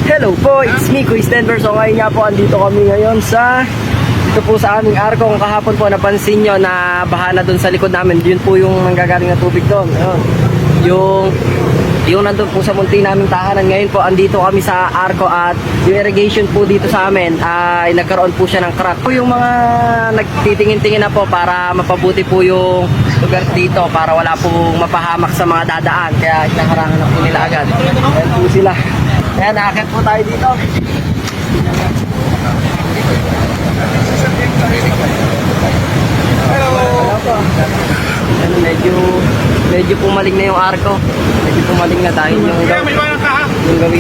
Hello po, it's me, Kuis Denver. So ngayon nga po, andito kami ngayon dito po sa aming arko. Kung kahapon po napansin nyo na baha na dun sa likod namin, yun po yung nanggagaling na tubig doon. Ayun. Yung nandun po sa munti naming tahanan. Ngayon po, andito kami sa arko at yung irrigation po dito sa amin ay nagkaroon po siya ng crack. Po yung mga nagtitingin-tingin na po para mapabuti po yung lugar dito para wala pong mapahamak sa mga dadaan. Kaya hinaharangan na po nila agad. Ayan po sila. Ayan, nakakit po tayo dito. Hello po. Ayan, medyo pumaling na yung arko. Medyo pumaling na dahil yung gawin.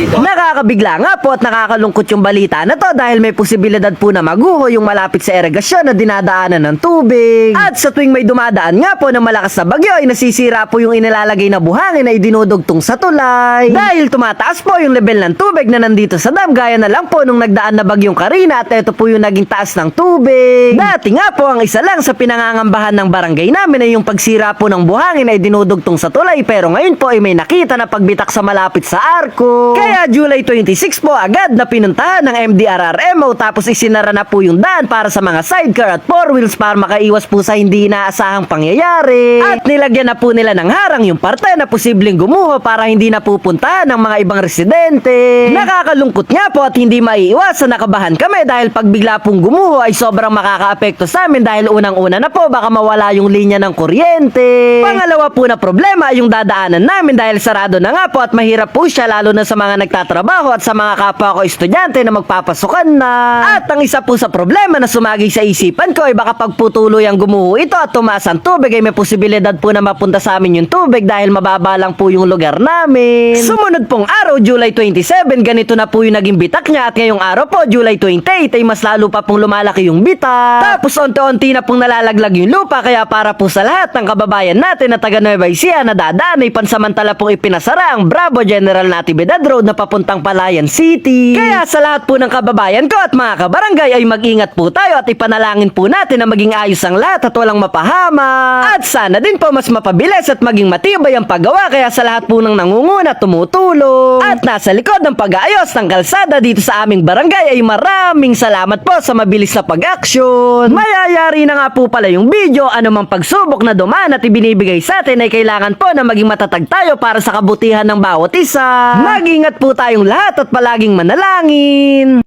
Nakakabigla nga po at nakakalungkot yung balita na to dahil may posibilidad po na maguho yung malapit sa irigasyon na dinadaanan ng tubig. At sa tuwing may dumadaan nga po ng malakas na bagyo ay nasisira po yung inilalagay na buhangin na idinudugtong sa tulay. Dahil tumataas po yung level ng tubig na nandito sa dam gaya na lang po nung nagdaan na bagyong Karina at ito po yung naging taas ng tubig. Dati nga po ang isa lang sa pinangangambahan ng barangay namin ay yung pagsira po ng buhangin na idinudugtong sa tulay, pero ngayon po ay may nakita na pagbitak sa malapit sa arko. Kaya July 26 po agad na pinuntahan ng MDRRMO tapos isinara na po yung daan para sa mga sidecar at four wheels para makaiwas po sa hindi inaasahang pangyayari. At nilagyan na po nila ng harang yung parte na posibleng gumuho para hindi na pupuntahan ng mga ibang residente. Nakakalungkot nga po at hindi maiiwasan nakabahan kami dahil pag bigla pong gumuho ay sobrang makakaapekto sa amin dahil unang-una na po baka mawala yung linya ng kuryente. Pangalawa po na problema ay yung dadaanan namin dahil sarado na nga po at mahirap po siya lalo na sa mga nagtatrabaho at sa mga kapwa ko estudyante na magpapasukan na. At ang isa po sa problema na sumagi sa isipan ko ay baka pagputuloy ang gumuho ito at tumaas ang tubig ay may posibilidad po na mapunta sa amin yung tubig dahil mababa lang po yung lugar namin. Sumunod pong araw, July 27, ganito na po yung naging bitak niya at ngayong araw po, July 28, ay mas lalo pa pong lumalaki yung bitak. Tapos onti-onti na pong nalalaglag yung lupa kaya para po sa lahat ng kababayan natin na taga Nueva Ecija na dadaan ay pansamantala pong ipinasara ang Bravo General Natividad Road na papuntang Palayan City. Kaya sa lahat po ng kababayan ko at mga kabarangay ay mag-ingat po tayo at ipanalangin po natin na maging ayos ang lahat at walang mapahama. At sana din po mas mapabilis at maging matibay ang paggawa kaya sa lahat po ng nangunguna tumutulong. At nasa likod ng pag-aayos ng kalsada dito sa aming barangay ay maraming salamat po sa mabilis na pag-aksyon. Mayayari na nga po pala yung video, anumang pagsubok na dumaan at ibinibigay sa atin ay kailangan po na maging matatag tayo para sa kabutihan ng bawat isa. Mag-ingat po tayong lahat at palaging manalangin.